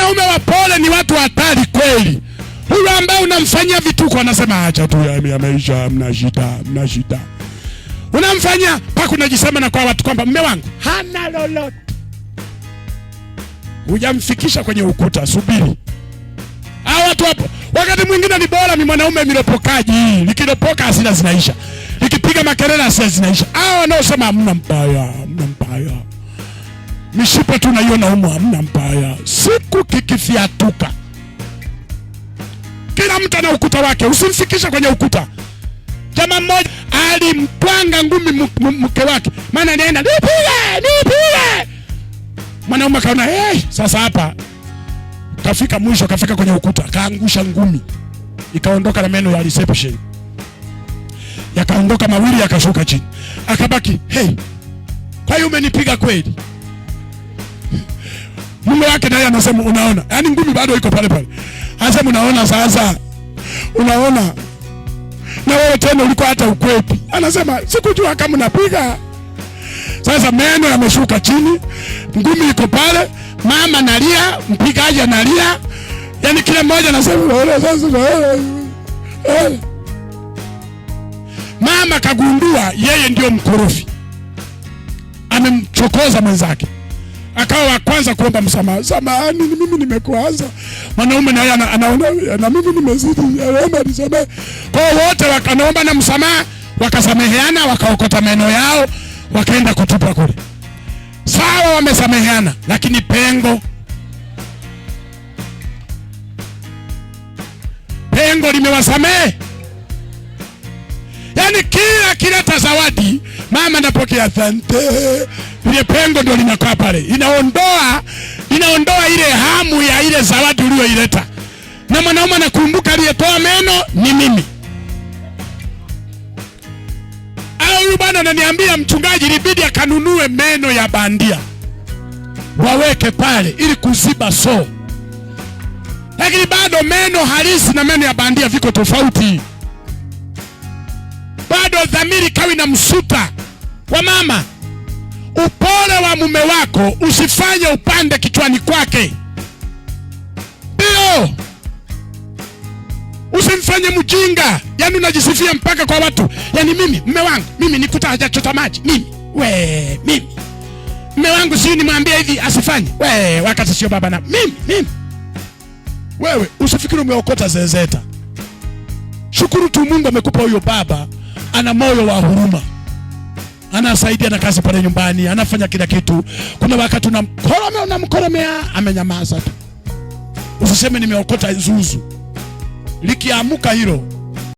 Wanaume wapole ni watu hatari kweli. Huyo ambaye unamfanyia vituko anasema acha tu ya maisha, mna shida. Unamfanyia paka unajisema na kwa watu kwamba mume wangu hana lolote. Hujamfikisha kwenye ukuta, subiri. Hao watu hapo. Wakati mwingine ni bora ni mwanaume milopokaji. Likilopoka hasira zinaisha. Likipiga makelele hasira zinaisha. Hao wanaosema hamna mbaya. Mishipa tu naiona humo, hamna mbaya. Siku kikifiatuka, kila mtu ana ukuta wake, usimfikisha kwenye ukuta. Jamaa mmoja alimtwanga ngumi mke wake. Maana anaenda nipige. Mwanaume kaona sasa hapa kafika mwisho, kafika kwenye ukuta, kaangusha ngumi. Ikaondoka na meno ya reception. Yakaondoka mawili, yakashuka chini. Akabaki, kwa hiyo umenipiga kweli? Mume wake naye anasema unaona. Yaani ngumi bado iko pale. Anasema unaona sasa. Unaona. Na wewe tena ulikuwa hata ukwepi. Anasema sikujua kama unapiga. Sasa meno yameshuka chini. Ngumi iko pale. Mama nalia, mpigaji analia. Yaani kila mmoja anasema unaona sasa. Mama kagundua yeye ndio mkorofi. Amemchokoza mwenzake. Akawa wa kwanza kuomba msamaha. Samahani, mimi nimekuanza. Mwanaume naye anaona na mimi nimezidi. Anaomba nisamehe. Kwa wote wakaomba na msamaha, wakasameheana, wakaokota meno yao, wakaenda kutupa kule. Sawa, wamesameheana, lakini pengo limewasamehe. Yaani kila kileta zawadi, mama napokea asante. Ile pengo ndio linakaa pale. Inaondoa ile hamu ya ile zawadi uliyoileta. Na mwanaume anakumbuka aliyetoa meno ni mimi. Huyu bwana ananiambia mchungaji ilibidi akanunue meno ya bandia. Waweke pale ili kuziba so. Lakini bado meno halisi na meno ya bandia viko tofauti. Bado dhamiri kawi na msuta wa mama. Upole wa mume wako usifanye upande kichwani kwake. Ndio. Usimfanye mjinga. Yaani unajisifia mpaka kwa watu. Yaani mimi, mume wangu, mimi nikuta hajachota maji. Mimi. Mume wangu si nimwambia hivi asifanye. Wakati sio baba na mimi. Wewe usifikiri umeokota zezeta. Shukuru tu Mungu amekupa huyo baba. Ana moyo wa huruma. Anasaidia na kazi pale nyumbani, anafanya kila kitu. Kuna wakati unamkoromea, amenyamaza tu. Usiseme nimeokota zuzu. Likiamuka hilo,